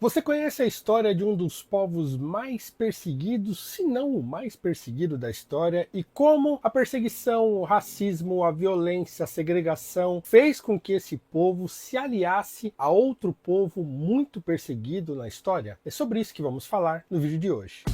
Você conhece a história de um dos povos mais perseguidos, se não o mais perseguido da história, e como a perseguição, o racismo, a violência, a segregação fez com que esse povo se aliasse a outro povo muito perseguido na história? É sobre isso que vamos falar no vídeo de hoje.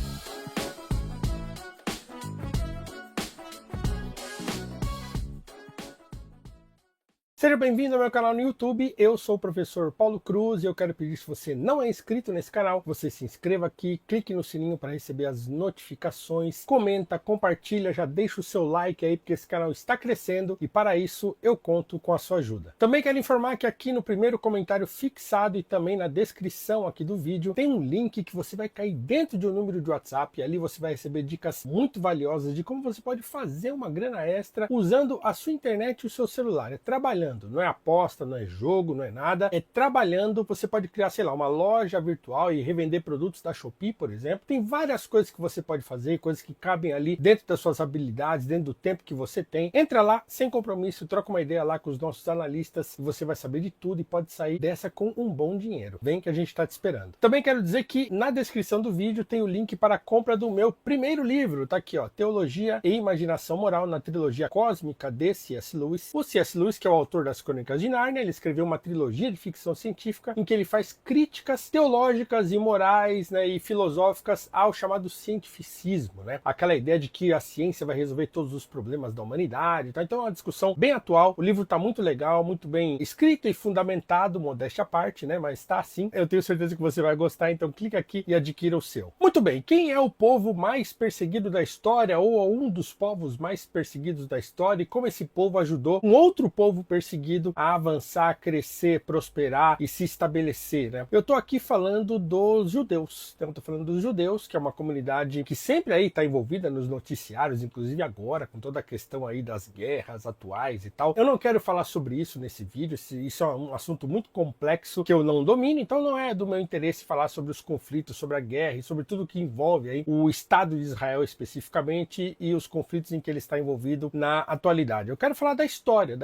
Seja bem-vindo ao meu canal no YouTube, eu sou o professor Paulo Cruz e eu quero pedir, se você não é inscrito nesse canal, você se inscreva aqui, clique no sininho para receber as notificações, comenta, compartilha, já deixa o seu like aí porque esse canal está crescendo e para isso eu conto com a sua ajuda. Também quero informar que aqui no primeiro comentário fixado e também na descrição aqui do vídeo tem um link que você vai cair dentro de um número de WhatsApp e ali você vai receber dicas muito valiosas de como você pode fazer uma grana extra usando a sua internet e o seu celular, trabalhando. Não é aposta, não é jogo, não é nada, é trabalhando. Você pode criar, sei lá, uma loja virtual e revender produtos da Shopee, por exemplo. Tem várias coisas que você pode fazer, coisas que cabem ali dentro das suas habilidades, dentro do tempo que você tem. Entra lá, sem compromisso, troca uma ideia lá com os nossos analistas, você vai saber de tudo e pode sair dessa com um bom dinheiro. Vem que a gente está te esperando. Também quero dizer que na descrição do vídeo tem o link para a compra do meu primeiro livro, tá aqui ó, Teologia e Imaginação Moral na Trilogia Cósmica de C.S. Lewis. O C.S. Lewis, que é o autor das Crônicas de Nárnia, ele escreveu uma trilogia de ficção científica em que ele faz críticas teológicas e morais, né, e filosóficas ao chamado cientificismo, né? Aquela ideia de que a ciência vai resolver todos os problemas da humanidade, tá? Então é uma discussão bem atual. O livro está muito legal, muito bem escrito e fundamentado, modéstia à parte, né? Mas está assim. Eu tenho certeza que você vai gostar, então clica aqui e adquira o seu. Muito bem, quem é o povo mais perseguido da história ou um dos povos mais perseguidos da história e como esse povo ajudou um outro povo perseguido a avançar, crescer, prosperar e se estabelecer, né? Eu tô aqui falando dos judeus. Então, eu tô falando dos judeus, que é uma comunidade que sempre aí está envolvida nos noticiários, inclusive agora, com toda a questão aí das guerras atuais e tal. Eu não quero falar sobre isso nesse vídeo, isso é um assunto muito complexo que eu não domino, então não é do meu interesse falar sobre os conflitos, sobre a guerra e sobre tudo que envolve aí o Estado de Israel especificamente e os conflitos em que ele está envolvido na atualidade. Eu quero falar da história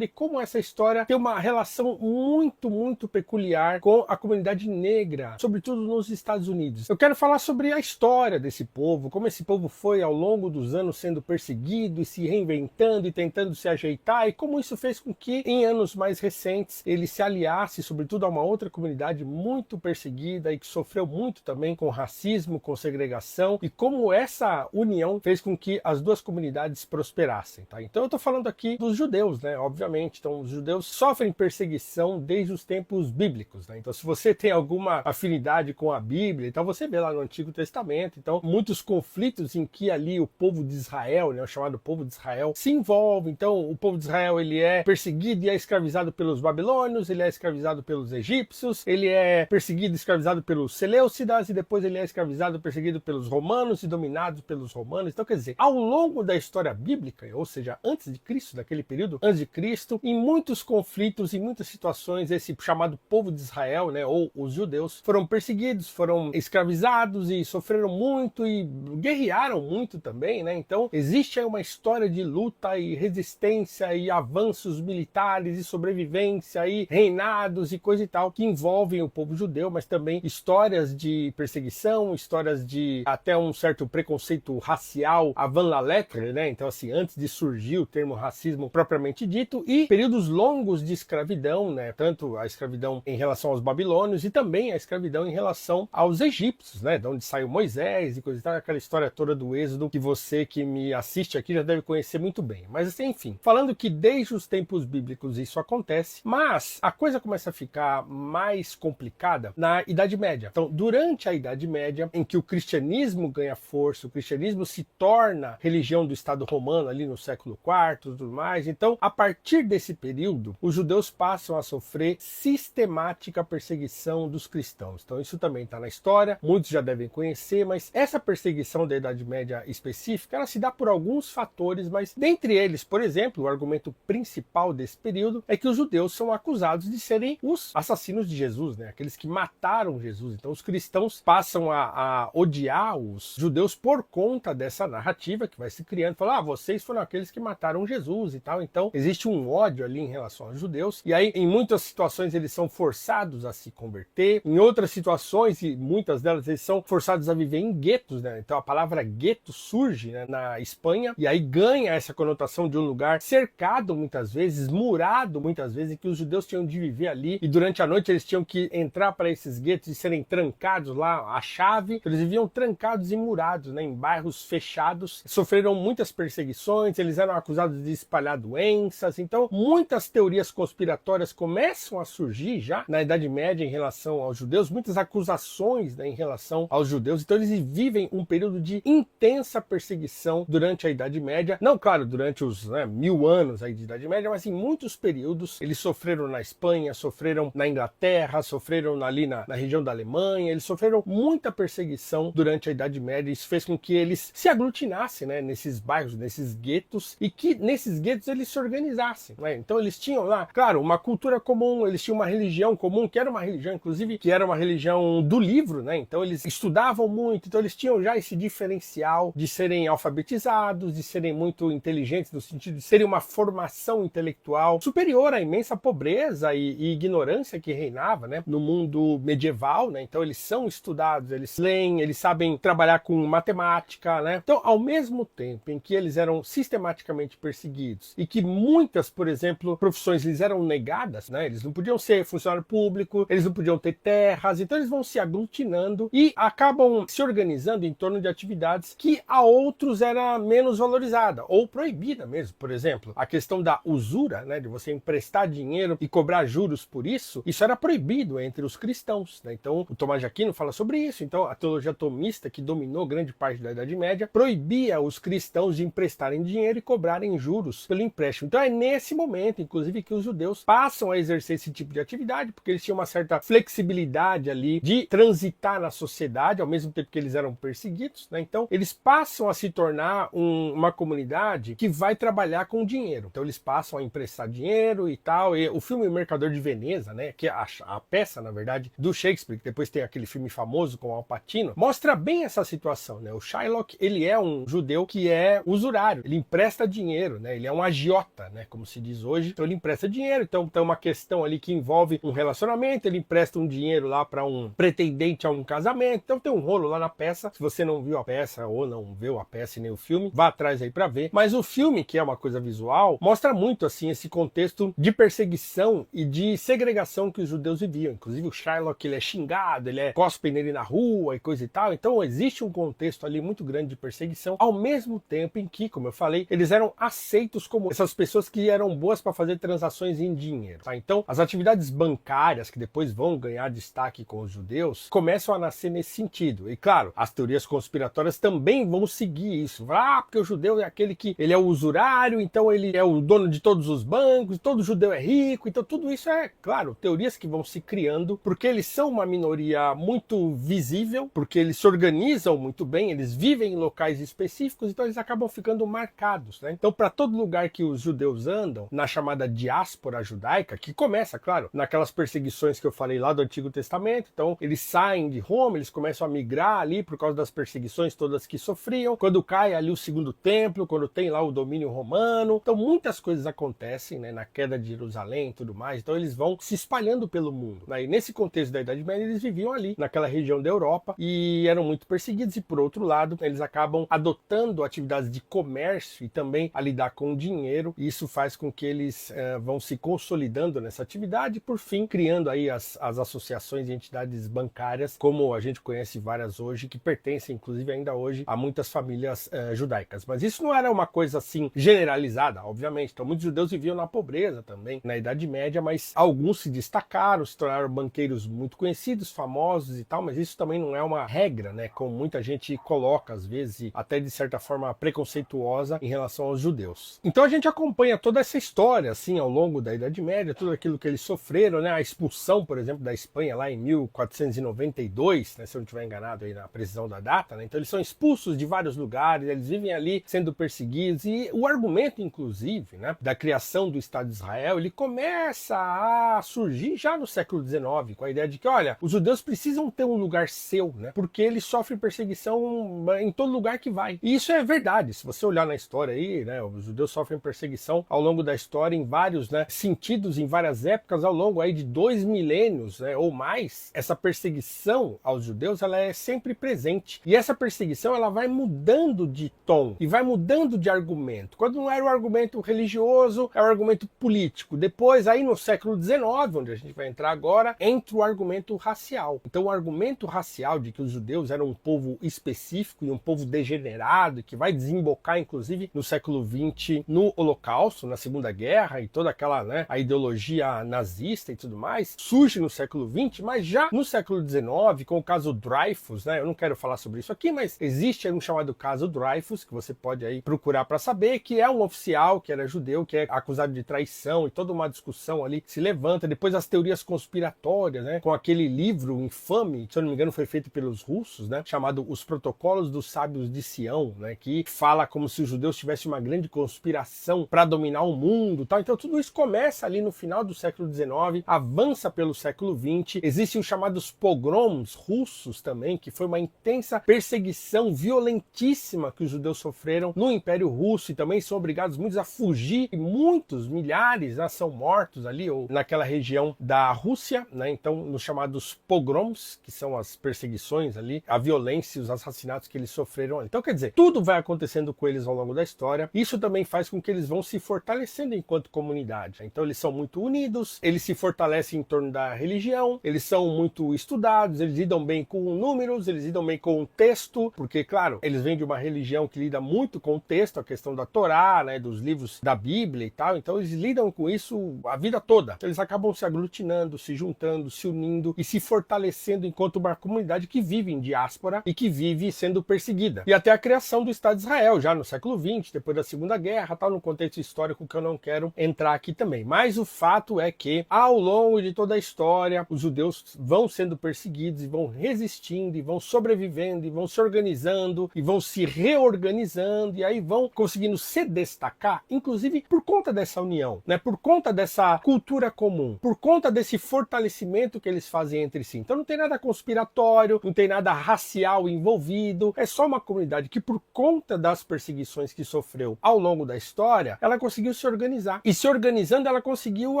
e como essa história tem uma relação muito peculiar com a comunidade negra, sobretudo nos Estados Unidos. Eu quero falar sobre a história desse povo, como esse povo foi ao longo dos anos sendo perseguido e se reinventando e tentando se ajeitar e como isso fez com que em anos mais recentes ele se aliasse sobretudo a uma outra comunidade muito perseguida e que sofreu muito também com racismo, com segregação e como essa união fez com que as duas comunidades prosperassem, tá? Então eu tô falando aqui dos judeus, né? Obviamente, então os judeus sofrem perseguição desde os tempos bíblicos, né? Então se você tem alguma afinidade com a Bíblia, então você vê lá no Antigo Testamento, então muitos conflitos em que ali o povo de Israel, né, o chamado povo de Israel, se envolve. Então o povo de Israel ele é perseguido e é escravizado pelos babilônios, ele é escravizado pelos egípcios, ele é perseguido e escravizado pelos seleucidas e depois ele é escravizado e perseguido pelos romanos e dominado pelos romanos. Então quer dizer, ao longo da história bíblica, ou seja, antes de Cristo, daquele período antes de Cristo, em muitos conflitos, em muitas situações, esse chamado povo de Israel, né, ou os judeus, foram perseguidos, foram escravizados e sofreram muito e guerrearam muito também, né? Então existe aí uma história de luta e resistência e avanços militares e sobrevivência e reinados e coisa e tal que envolvem o povo judeu, mas também histórias de perseguição, histórias de até um certo preconceito racial avant la lettre, né? Então assim, antes de surgir o termo racismo propriamente dito, e períodos longos de escravidão, né? Tanto a escravidão em relação aos babilônios e também a escravidão em relação aos egípcios, né? De onde saiu Moisés e coisa e tal, aquela história toda do Êxodo que você que me assiste aqui já deve conhecer muito bem. Mas assim, enfim, falando que desde os tempos bíblicos isso acontece, mas a coisa começa a ficar mais complicada na Idade Média. Então, durante a Idade Média, em que o cristianismo ganha força, o cristianismo se torna religião do Estado romano ali no século IV e tudo mais, então, a partir desse período, os judeus passam a sofrer sistemática perseguição dos cristãos. Então isso também está na história, muitos já devem conhecer, mas essa perseguição da Idade Média específica, ela se dá por alguns fatores, mas dentre eles, por exemplo, o argumento principal desse período é que os judeus são acusados de serem os assassinos de Jesus, né? Aqueles que mataram Jesus. Então os cristãos passam a odiar os judeus por conta dessa narrativa que vai se criando, falar, vocês foram aqueles que mataram Jesus e tal. Então existe um ódio ódio ali em relação aos judeus, e aí em muitas situações eles são forçados a se converter, em outras situações, e muitas delas eles são forçados a viver em guetos, né? Então a palavra gueto surge, né, na Espanha, e aí ganha essa conotação de um lugar cercado muitas vezes, murado muitas vezes, em que os judeus tinham de viver ali, e durante a noite eles tinham que entrar para esses guetos e serem trancados lá, a chave, eles viviam trancados e murados, né, em bairros fechados, sofreram muitas perseguições, eles eram acusados de espalhar doenças, então muitas teorias conspiratórias começam a surgir já na Idade Média em relação aos judeus, muitas acusações, né, em relação aos judeus, então eles vivem um período de intensa perseguição durante a Idade Média, não, claro, durante os 1000 anos aí de Idade Média, mas em muitos períodos eles sofreram na Espanha, sofreram na Inglaterra, sofreram ali na região da Alemanha, eles sofreram muita perseguição durante a Idade Média, isso fez com que eles se aglutinassem, né, nesses bairros, nesses guetos, e que nesses guetos eles se organizassem, né? Então eles tinham lá, claro, uma cultura comum, eles tinham uma religião comum, que era uma religião, inclusive, que era uma religião do livro, né? Então eles estudavam muito, então eles tinham já esse diferencial de serem alfabetizados, de serem muito inteligentes, no sentido de serem uma formação intelectual superior à imensa pobreza e ignorância que reinava, né, no mundo medieval, né? Então eles são estudados, eles leem, eles sabem trabalhar com matemática, né? Então, ao mesmo tempo em que eles eram sistematicamente perseguidos e que muitas, por exemplo, profissões lhes eram negadas, né? Eles não podiam ser funcionário público, eles não podiam ter terras, então eles vão se aglutinando e acabam se organizando em torno de atividades que a outros era menos valorizada ou proibida mesmo. Por exemplo, a questão da usura, né, de você emprestar dinheiro e cobrar juros por isso, isso era proibido entre os cristãos, né? Então, o Tomás de Aquino fala sobre isso. Então, a teologia tomista, que dominou grande parte da Idade Média, proibia os cristãos de emprestarem dinheiro e cobrarem juros pelo empréstimo. Então, é nesse momento, inclusive, que os judeus passam a exercer esse tipo de atividade, porque eles tinham uma certa flexibilidade ali de transitar na sociedade, ao mesmo tempo que eles eram perseguidos, né? Então, eles passam a se tornar uma comunidade que vai trabalhar com dinheiro. Então, eles passam a emprestar dinheiro e tal. E o filme O Mercador de Veneza, né, que é a peça, na verdade, do Shakespeare, que depois tem aquele filme famoso com Al Pacino, mostra bem essa situação, né? O Shylock, ele é um judeu que é usurário, ele empresta dinheiro, né? Ele é um agiota, né, como se diz hoje. Então ele empresta dinheiro, então tem uma questão ali que envolve um relacionamento, ele empresta um dinheiro lá para um pretendente a um casamento, então tem um rolo lá na peça. Se você não viu a peça ou não viu a peça e nem o filme, vá atrás aí para ver. Mas o filme, que é uma coisa visual, mostra muito assim esse contexto de perseguição e de segregação que os judeus viviam. Inclusive o Shylock, ele é xingado, ele é cospem nele na rua e coisa e tal. Então existe um contexto ali muito grande de perseguição, ao mesmo tempo em que, como eu falei, eles eram aceitos como essas pessoas que eram boas para fazer transações em dinheiro, tá? Então as atividades bancárias, que depois vão ganhar destaque com os judeus, começam a nascer nesse sentido. E claro, as teorias conspiratórias também vão seguir isso. Porque o judeu é aquele que ele é o usurário, então ele é o dono de todos os bancos, todo judeu é rico. Então tudo isso é, claro, teorias que vão se criando, porque eles são uma minoria muito visível, porque eles se organizam muito bem, eles vivem em locais específicos, então eles acabam ficando marcados, né? Então, para todo lugar que os judeus andam, na chamada diáspora judaica, que começa, claro, naquelas perseguições que eu falei lá do Antigo Testamento, então eles saem de Roma, eles começam a migrar ali por causa das perseguições todas que sofriam, quando cai ali o Segundo Templo, quando tem lá o domínio romano, então muitas coisas acontecem, né, na queda de Jerusalém e tudo mais, então eles vão se espalhando pelo mundo, né? E nesse contexto da Idade Média, eles viviam ali, naquela região da Europa, e eram muito perseguidos, e por outro lado, eles acabam adotando atividades de comércio e também a lidar com dinheiro, e isso faz com que eles vão se consolidando nessa atividade, e por fim, criando aí as associações e entidades bancárias, como a gente conhece várias hoje, que pertencem, inclusive, ainda hoje, a muitas famílias judaicas. Mas isso não era uma coisa, assim, generalizada, obviamente. Então, muitos judeus viviam na pobreza também, na Idade Média, mas alguns se destacaram, se tornaram banqueiros muito conhecidos, famosos e tal, mas isso também não é uma regra, né, como muita gente coloca, às vezes, até de certa forma preconceituosa em relação aos judeus. Então a gente acompanha toda essa história, assim, ao longo da Idade Média, tudo aquilo que eles sofreram, né, a expulsão, por exemplo, da Espanha lá em 1492, né, se eu não estiver enganado aí na precisão da data, né, então eles são expulsos de vários lugares, eles vivem ali sendo perseguidos, e o argumento, inclusive, né, da criação do Estado de Israel, ele começa a surgir já no século XIX, com a ideia de que, olha, os judeus precisam ter um lugar seu, né, porque eles sofrem perseguição em todo lugar que vai. E isso é verdade, se você olhar na história aí, né, os judeus sofrem perseguição ao longo da história em vários, né, sentidos, em várias épocas, ao longo aí de 2 milênios, né, ou mais. Essa perseguição aos judeus, ela é sempre presente. E essa perseguição, ela vai mudando de tom e vai mudando de argumento. Quando não era o argumento religioso, é o argumento político. Depois, aí no século XIX, onde a gente vai entrar agora, entra o argumento racial. Então, o argumento racial de que os judeus eram um povo específico e um povo degenerado, que vai desembocar, inclusive, no século XX, no Holocausto, na Segunda Guerra, e toda aquela, né, a ideologia nazista e tudo mais, surge no século XX, mas já no século XIX, com o caso Dreyfus, né, eu não quero falar sobre isso aqui, mas existe aí um chamado caso Dreyfus, que você pode aí procurar para saber, que é um oficial que era judeu, que é acusado de traição, e toda uma discussão ali se levanta. Depois as teorias conspiratórias, né, com aquele livro infame, se eu não me engano foi feito pelos russos, né, chamado Os Protocolos dos Sábios de Sião, né, que fala como se os judeus tivessem uma grande conspiração para dominar o mundo, tal. Então tudo isso começa ali no final do século XIX, avança pelo século XX. Existem os chamados pogroms russos também, que foi uma intensa perseguição violentíssima que os judeus sofreram no Império Russo, e também são obrigados muitos a fugir, e muitos, milhares, né, são mortos ali ou naquela região da Rússia, né? Então, nos chamados pogroms, que são as perseguições ali, a violência e os assassinatos que eles sofreram ali. Então, quer dizer, tudo vai acontecendo com eles ao longo da história. Isso também faz com que eles vão se fortalecendo enquanto comunidade. Então, eles são muito unidos, eles se fortalecem em torno da religião, eles são muito estudados, eles lidam bem com números, eles lidam bem com o texto, porque, claro, eles vêm de uma religião que lida muito com o texto, a questão da Torá, né, dos livros da Bíblia e tal. Então, eles lidam com isso a vida toda. Então, eles acabam se aglutinando, se juntando, se unindo e se fortalecendo enquanto uma comunidade que vive em diáspora e que vive sendo perseguida. E até a criação do Estado de Israel, já no século XX, depois da Segunda Guerra, tal, no contexto histórico que eu não quero entrar aqui também. Mas o fato é que, ao longo de toda a história, os judeus vão sendo perseguidos e vão resistindo, e vão sobrevivendo, e vão se organizando, e vão se reorganizando, e aí vão conseguindo se destacar, inclusive por conta dessa união, né? Por conta dessa cultura comum, por conta desse fortalecimento que eles fazem entre si. Então não tem nada conspiratório, não tem nada racial envolvido, é só uma comunidade que, por conta das perseguições que sofreu ao longo da história, ela conseguiu se organizar. E se organizando, ela conseguiu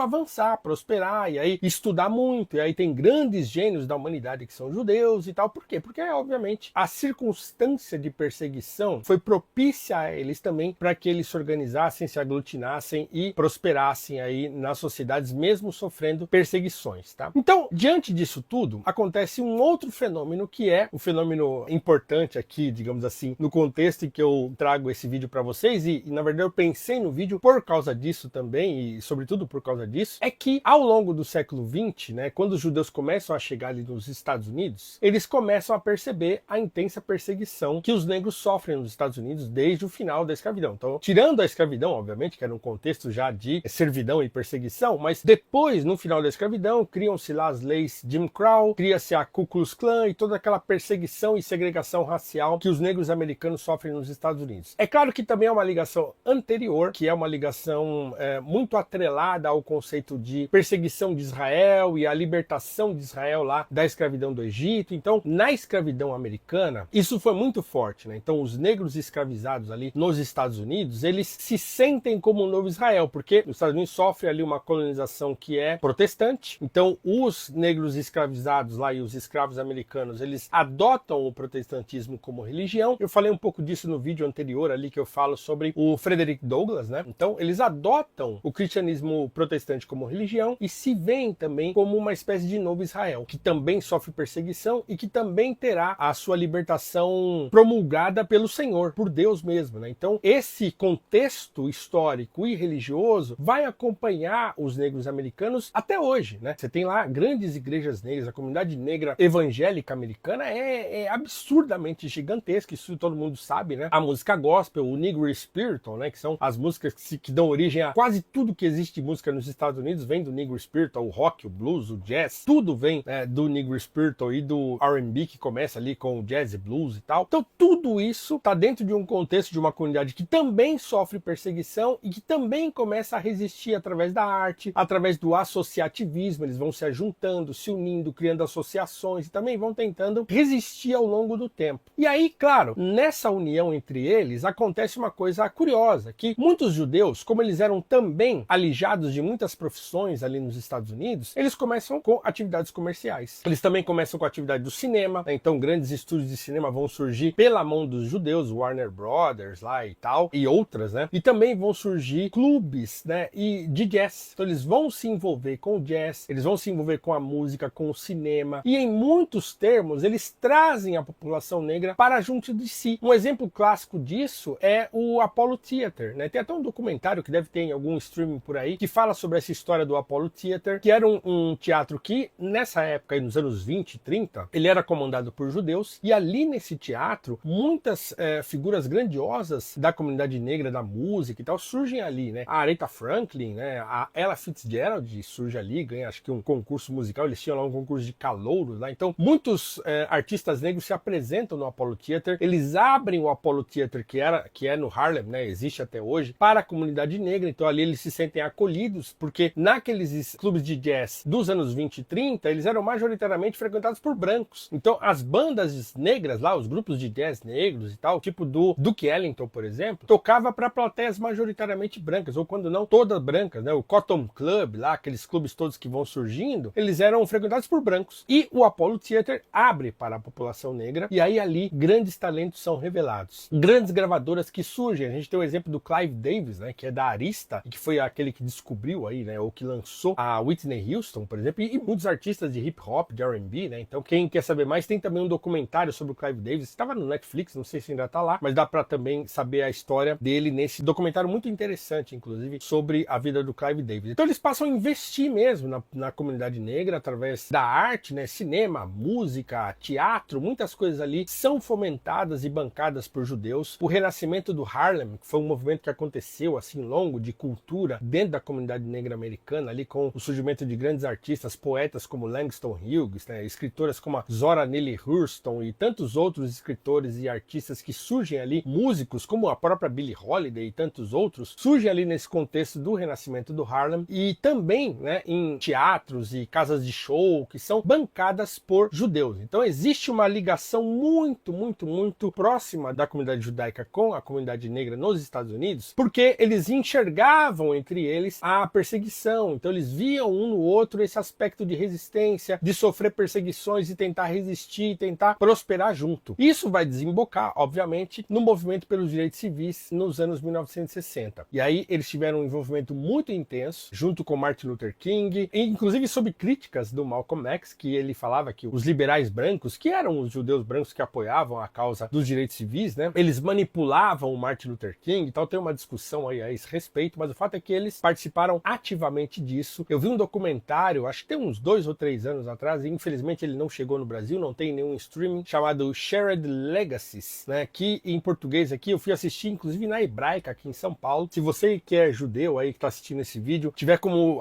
avançar, prosperar, e aí estudar muito, e aí tem grandes gênios da humanidade que são judeus e tal. Por quê? Porque, obviamente, a circunstância de perseguição foi propícia a eles também para que eles se organizassem, se aglutinassem e prosperassem aí nas sociedades, mesmo sofrendo perseguições, tá? Então, diante disso tudo, acontece um outro fenômeno que é um fenômeno importante aqui, digamos assim, no contexto em que eu trago esse vídeo para vocês, e na verdade eu pensei no vídeo por causa disso também, e sobretudo por causa disso, é que ao longo do século XX, né, quando os judeus começam a chegar ali nos Estados Unidos, eles começam a perceber a intensa perseguição que os negros sofrem nos Estados Unidos desde o final da escravidão. Então, tirando a escravidão, obviamente, que era um contexto já de servidão e perseguição, mas depois, no final da escravidão, criam-se lá as leis Jim Crow, cria-se a Ku Klux Klan e toda aquela perseguição e segregação racial que os negros americanos sofrem nos Estados Unidos. É claro que também é uma ligação anterior, que é uma ligação muito atrelada ao conceito de perseguição de Israel e a libertação de Israel lá da escravidão do Egito. Então, na escravidão americana, isso foi muito forte, né? Então, os negros escravizados ali nos Estados Unidos, eles se sentem como um novo Israel, porque os Estados Unidos sofrem ali uma colonização que é protestante. Então, os negros escravizados lá e os escravos americanos, eles adotam o protestantismo como religião. Eu falei um pouco disso no vídeo anterior ali, que eu falo sobre o Frederick Douglass, né? Então, eles adotam o cristianismo protestante como religião e se veem também como uma espécie de novo Israel, que também sofre perseguição e que também terá a sua libertação promulgada pelo Senhor, por Deus mesmo, né? Então, esse contexto histórico e religioso vai acompanhar os negros americanos até hoje, né? Você tem lá grandes igrejas negras, a comunidade negra evangélica americana é absurdamente gigantesca, isso todo mundo sabe, né? A música gospel, o Negro Spiritual, né? Que são as músicas que dão origem a quase tudo que existe de música nos Estados Unidos, vem do Negro Spiritual, o rock, o blues, o jazz, tudo vem do Negro Spiritual e do R&B, que começa ali com o jazz e blues e tal. Então tudo isso está dentro de um contexto de uma comunidade que também sofre perseguição e que também começa a resistir através da arte, através do associativismo. Eles vão se juntando, se unindo, criando associações e também vão tentando resistir ao longo do tempo. E aí, claro, nessa união entre eles acontece uma coisa curiosa, que muitos judeus, como eles eles eram também alijados de muitas profissões ali nos Estados Unidos, eles começam com atividades comerciais. Eles também começam com a atividade do cinema, né? Então grandes estúdios de cinema vão surgir pela mão dos judeus, Warner Brothers lá e tal, e outras, né? E também vão surgir clubes, né? E de jazz. Então eles vão se envolver com o jazz, eles vão se envolver com a música, com o cinema, e em muitos termos eles trazem a população negra para junto de si. Um exemplo clássico disso é o Apollo Theater, né? Tem até um documentário que deve ter em algum streaming por aí, que fala sobre essa história do Apollo Theater, que era um teatro que, nessa época, aí, nos anos 20 e 30, ele era comandado por judeus, e ali nesse teatro, muitas figuras grandiosas da comunidade negra, da música e tal, surgem ali, né? A Aretha Franklin, né? A Ella Fitzgerald surge ali, ganha acho que um concurso musical, eles tinham lá um concurso de calouros lá, então muitos artistas negros se apresentam no Apollo Theater, eles abrem o Apollo Theater, que é no Harlem, né? Existe até hoje, para a comunidade negra, então ali eles se sentem acolhidos, porque naqueles clubes de jazz dos anos 20 e 30, eles eram majoritariamente frequentados por brancos, então as bandas negras lá, os grupos de jazz negros e tal, tipo do Duke Ellington, por exemplo, tocava para plateias majoritariamente brancas, ou quando não, todas brancas, né? O Cotton Club lá, aqueles clubes todos que vão surgindo, eles eram frequentados por brancos. E o Apollo Theater abre para a população negra, e aí ali grandes talentos são revelados. Grandes gravadoras que surgem, a gente tem o exemplo do Clive Davis, né, que é da Arista, e que foi aquele que descobriu aí, né, ou que lançou a Whitney Houston, por exemplo, e muitos artistas de hip hop, de R&B, né? Então quem quer saber mais, tem também um documentário sobre o Clive Davis, estava no Netflix, não sei se ainda está lá, mas dá para também saber a história dele nesse documentário muito interessante, inclusive, sobre a vida do Clive Davis. Então eles passam a investir mesmo na comunidade negra através da arte, né? Cinema, música, teatro, muitas coisas ali são fomentadas e bancadas por judeus. O renascimento do Harlem, que foi um movimento que aconteceu assim longo de cultura dentro da comunidade negra americana, ali com o surgimento de grandes artistas, poetas como Langston Hughes, né? Escritoras como a Zora Neale Hurston e tantos outros escritores e artistas que surgem ali, músicos como a própria Billie Holiday e tantos outros, surgem ali nesse contexto do renascimento do Harlem, e também, né, em teatros e casas de show que são bancadas por judeus. Então existe uma ligação muito, muito, muito próxima da comunidade judaica com a comunidade negra nos Estados Unidos, porque eles enxergavam entre eles a perseguição, então eles viam um no outro esse aspecto de resistência, de sofrer perseguições e tentar resistir, tentar prosperar junto. Isso vai desembocar, obviamente, no movimento pelos direitos civis nos anos 1960. E aí eles tiveram um envolvimento muito intenso, junto com Martin Luther King, e inclusive sob críticas do Malcolm X, que ele falava que os liberais brancos, que eram os judeus brancos que apoiavam a causa dos direitos civis, né, eles manipulavam o Martin Luther King, então tem uma discussão aí a esse respeito, mas o fato é que eles participaram ativamente disso. Eu vi um documentário, acho que tem uns 2 ou 3 anos atrás, e infelizmente ele não chegou no Brasil, não tem nenhum streaming, chamado Shared Legacies, né, que em português aqui eu fui assistir, inclusive na Hebraica aqui em São Paulo. Se você que é judeu aí, que está assistindo esse vídeo, tiver como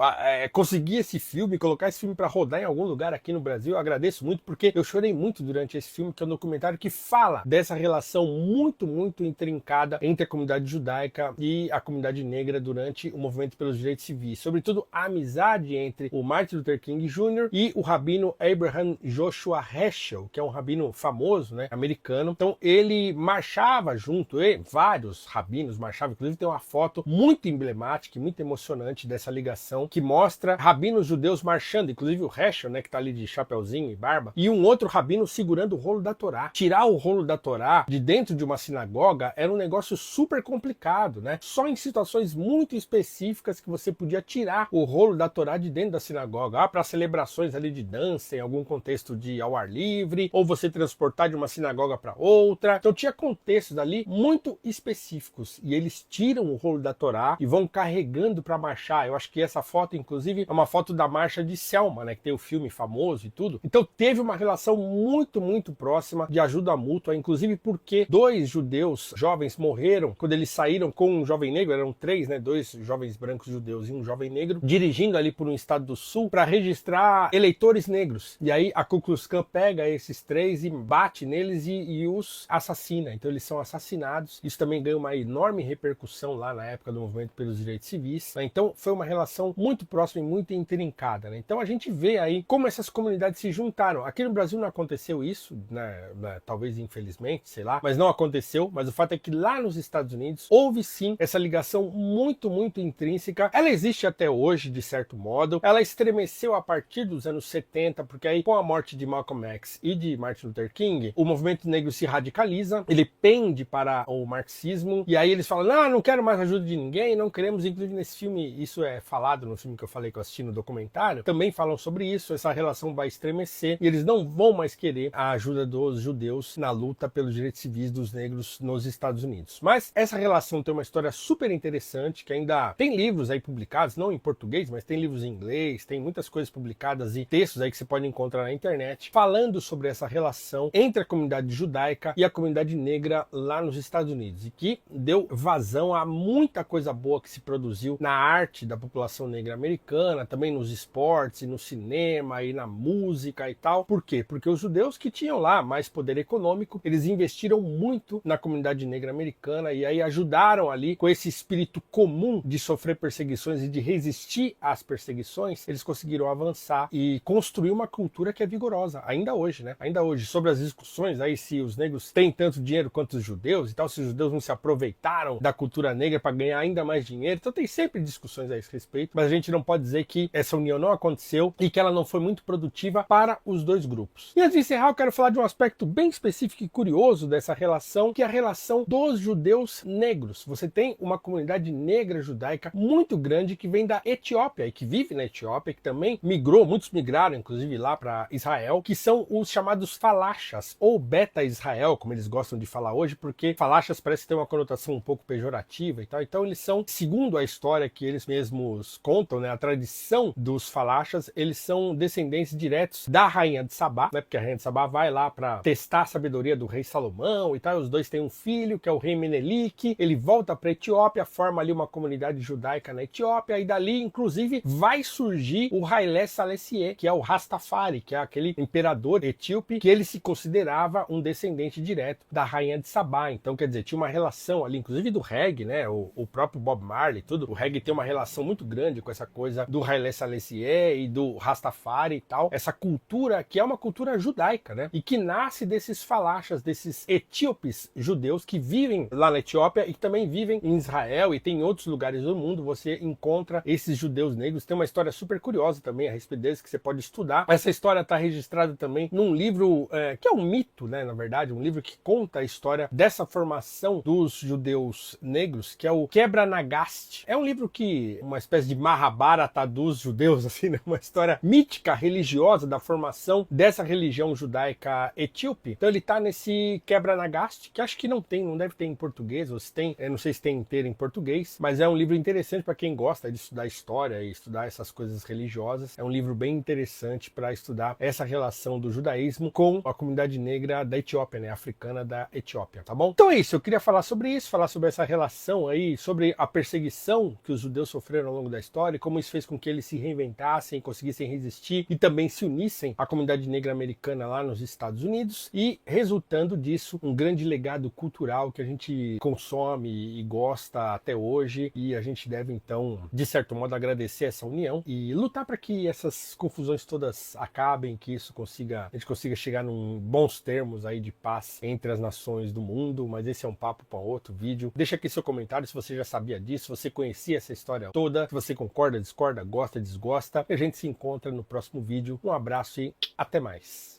conseguir esse filme, colocar esse filme para rodar em algum lugar aqui no Brasil, eu agradeço muito, porque eu chorei muito durante esse filme, que é um documentário que fala dessa relação muito, muito intrincada entre a comunidade judaica e a comunidade negra durante o movimento pelos direitos civis, sobretudo a amizade entre o Martin Luther King Jr. e o rabino Abraham Joshua Heschel, que é um rabino famoso, né, americano. Então ele marchava junto, e vários rabinos marchavam, inclusive tem uma foto muito emblemática e muito emocionante dessa ligação, que mostra rabinos judeus marchando, inclusive o Heschel, né, que tá ali de chapeuzinho e barba, e um outro rabino segurando o rolo da Torá. Tirar o rolo da Torá de dentro de uma sinagoga era um negócio super complicado, né? Só em situações muito específicas que você podia tirar o rolo da Torá de dentro da sinagoga, para celebrações ali de dança, em algum contexto de ao ar livre, ou você transportar de uma sinagoga para outra. Então tinha contextos ali muito específicos, e eles tiram o rolo da Torá e vão carregando para marchar. Eu acho que essa foto, inclusive, é uma foto da marcha de Selma, né, que tem o filme famoso e tudo. Então teve uma relação muito, muito próxima de ajuda mútua, inclusive porque 2 judeus jovens morreram quando eles saíram com um jovem negro, eram 3, né, 2 jovens brancos judeus e um jovem negro, dirigindo ali por um estado do sul para registrar eleitores negros. E aí a Ku Klux Klan pega esses 3 e bate neles e os assassina. Então eles são assassinados. Isso também ganha uma enorme repercussão lá na época do movimento pelos direitos civis, né? Então foi uma relação muito próxima e muito intrincada, né? Então a gente vê aí como essas comunidades se juntaram. Aqui no Brasil não aconteceu isso, né? Talvez infelizmente, sei lá, mas não aconteceu. Mas o fato é que lá nos Estados Unidos houve sim essa ligação muito intrínseca. Ela existe até hoje, de certo modo. Ela estremeceu a partir dos anos 70, porque aí com a morte de Malcolm X e de Martin Luther King, o movimento negro se radicaliza, ele pende para o marxismo, e aí eles falam, não quero mais ajuda de ninguém, não queremos, inclusive nesse filme, isso é falado no filme que eu falei que eu assisti no documentário, também falam sobre isso, essa relação vai estremecer, e eles não vão mais querer a ajuda dos judeus na luta pelos direitos civis dos negros nos Estados Unidos. Mas essa relação tem uma história super interessante, que ainda tem livros aí publicados, não em português, mas tem livros em inglês, tem muitas coisas publicadas e textos aí que você pode encontrar na internet, falando sobre essa relação entre a comunidade judaica e a comunidade negra lá nos Estados Unidos, e que deu vazão a muita coisa boa que se produziu na arte da população negra americana, também nos esportes, e no cinema, e na música e tal. Por quê? Porque os judeus que tinham lá mais poder econômico, eles investiram muito na comunidade negra americana, e aí ajudaram ali, com esse espírito comum de sofrer perseguições e de resistir às perseguições, eles conseguiram avançar e construir uma cultura que é vigorosa, ainda hoje, né? Ainda hoje, sobre as discussões aí se os negros têm tanto dinheiro quanto os judeus e tal, se os judeus não se aproveitaram da cultura negra para ganhar ainda mais dinheiro. Então tem sempre discussões a esse respeito, mas a gente não pode dizer que essa união não aconteceu e que ela não foi muito produtiva para os dois grupos. E antes de encerrar, eu quero falar de um aspecto bem específico e curioso dessa relação, que é a relação dos judeus negros. Você tem uma comunidade negra judaica muito grande que vem da Etiópia e que vive na Etiópia, que também migrou, muitos migraram inclusive lá para Israel, que são os chamados falachas, ou beta Israel, como eles gostam de falar hoje, porque falachas parece ter uma conotação um pouco pejorativa e tal. Então eles são, segundo a história que eles mesmos contam, né, a tradição dos falachas, eles são descendentes diretos da rainha de Sabá, né, porque a rainha de Sabá vai lá para testar a sabedoria do rei Salomão e tal. Os dois têm um filho, que é o rei Menelik, ele volta para a Etiópia, forma ali uma comunidade judaica na Etiópia, e dali, inclusive, vai surgir o Haile Selassie, que é o Rastafari, que é aquele imperador etíope, que ele se considerava um descendente direto da rainha de Sabá. Então, quer dizer, tinha uma relação ali, inclusive do reggae, né, o próprio Bob Marley, tudo, o reggae tem uma relação muito grande com essa coisa do Haile Selassie e do Rastafari e tal, essa cultura que é uma cultura judaica, né, e que nasce desses falachas, desses etíopes judeus que vivem lá na Etiópia e que também vivem em Israel e tem em outros lugares do mundo. Você encontra esses judeus negros. Tem uma história super curiosa também a respeito deles que você pode estudar. Essa história está registrada também num livro que é um mito, né, na verdade, um livro que conta a história dessa formação dos judeus negros, que é o Quebra Nagast. É um livro que, uma espécie de Mahabharata dos judeus, assim, né, uma história mítica, religiosa da formação dessa religião judaica etíope. Então ele está nesse Quebra Nagast, que acho que não deve ter em português, ou se tem, não sei se tem inteiro em português, mas é um livro interessante para quem gosta de estudar história e estudar essas coisas religiosas. É um livro bem interessante para estudar essa relação do judaísmo com a comunidade negra da Etiópia, né, africana da Etiópia, tá bom? Então é isso, eu queria falar sobre isso, falar sobre essa relação aí, sobre a perseguição que os judeus sofreram ao longo da história e como isso fez com que eles se reinventassem, conseguissem resistir e também se unissem à comunidade negra americana lá nos Estados Unidos, e resultando disso um grande legado cultural que a gente consome e gosta até hoje, e a gente deve então, de certo modo, agradecer essa união e lutar para que essas confusões todas acabem, que isso a gente consiga chegar num bons termos aí de paz entre as nações do mundo. Mas esse é um papo para outro vídeo. Deixa aqui seu comentário se você já sabia disso, se você conhecia essa história toda, se você concorda, discorda, gosta, desgosta. A gente se encontra no próximo vídeo. Um abraço e até mais.